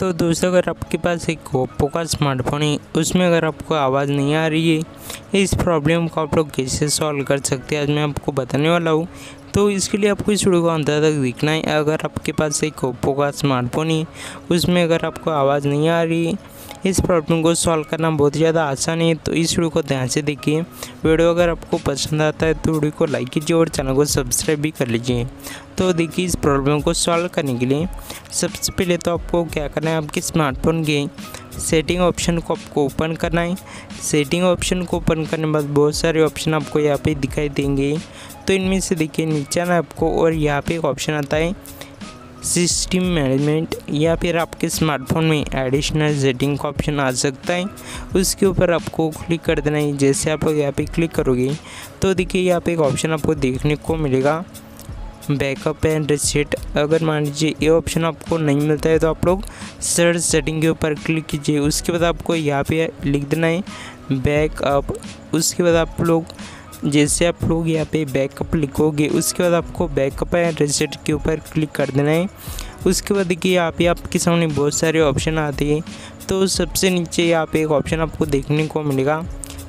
तो दोस्तों अगर आपके पास एक ओप्पो का स्मार्टफोन है, उसमें अगर आपको आवाज़ नहीं आ रही है, इस प्रॉब्लम को आप लोग कैसे सॉल्व कर सकते हैं आज मैं आपको बताने वाला हूँ। तो इसके लिए आपको इस वीडियो को अंत तक देखना है। अगर आपके पास एक ओप्पो का स्मार्टफोन है, उसमें अगर आपको आवाज़ नहीं आ रही है, इस प्रॉब्लम को सॉल्व करना बहुत ज़्यादा आसान है। तो इस वीडियो को ध्यान से देखिए। वीडियो अगर आपको पसंद आता है तो वीडियो को लाइक कीजिए और चैनल को सब्सक्राइब भी कर लीजिए। तो देखिए, इस प्रॉब्लम को सॉल्व करने के लिए सबसे पहले तो आपको क्या करना है, आपके स्मार्टफोन के सेटिंग ऑप्शन को आपको ओपन करना है। सेटिंग ऑप्शन को ओपन करने के बाद बहुत सारे ऑप्शन आपको यहाँ पे दिखाई देंगे। तो इनमें से देखिए नीचे आना आपको और यहाँ पे एक ऑप्शन आता है सिस्टम मैनेजमेंट, या फिर आपके स्मार्टफोन में एडिशनल सेटिंग का ऑप्शन आ सकता है। उसके ऊपर आपको क्लिक कर देना है। जैसे आप लोग यहाँ पे क्लिक करोगे तो देखिए यहाँ पे एक ऑप्शन आपको देखने को मिलेगा बैकअप एंड रीसेट। अगर मान लीजिए ये ऑप्शन आपको नहीं मिलता है तो आप लोग सर्च सेटिंग के ऊपर क्लिक कीजिए। उसके बाद आपको यहाँ पे लिख देना है बैकअप। उसके बाद आप लोग जैसे आप लोग यहाँ पे बैकअप लिखोगे, उसके बाद आपको बैकअप एंड रीसेट के ऊपर क्लिक कर देना है। उसके बाद देखिए यहाँ पे आपके सामने बहुत सारे ऑप्शन आते हैं। तो सबसे नीचे यहाँ पे एक ऑप्शन आपको देखने को मिलेगा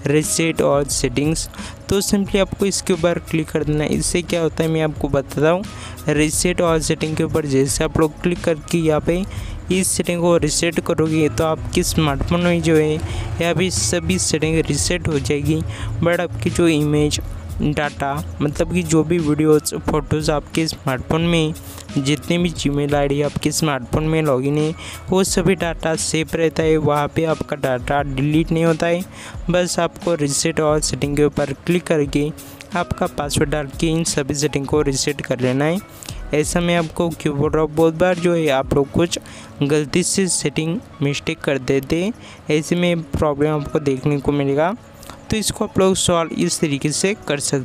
रीसेट और सेटिंग्स। तो सिंपली आपको इसके ऊपर क्लिक कर देना है। इससे क्या होता है मैं आपको बताता हूँ। रीसेट और सेटिंग के ऊपर जैसे आप लोग क्लिक करके यहाँ पे इस सेटिंग को रीसेट करोगे तो आपके स्मार्टफोन में जो है यहाँ पे सभी सेटिंग रीसेट हो जाएगी। बट आपकी जो इमेज डाटा, मतलब कि जो भी वीडियोस फोटोज़ आपके स्मार्टफोन में जितने भी जीमेल आईडी आपके स्मार्टफोन में लॉगिन है, वो सभी डाटा सेव रहता है। वहाँ पे आपका डाटा डिलीट नहीं होता है। बस आपको रीसेट और सेटिंग के ऊपर क्लिक करके आपका पासवर्ड डाल के इन सभी सेटिंग को रीसेट कर लेना है। ऐसा मैं आपको क्यों बोल रहा हूँ, बहुत बार जो है आप लोग कुछ गलती से सेटिंग मिस्टेक कर देते, ऐसे में प्रॉब्लम आपको देखने को मिलेगा। तो इसको आप लोग सॉल्व इस तरीके से कर सकते।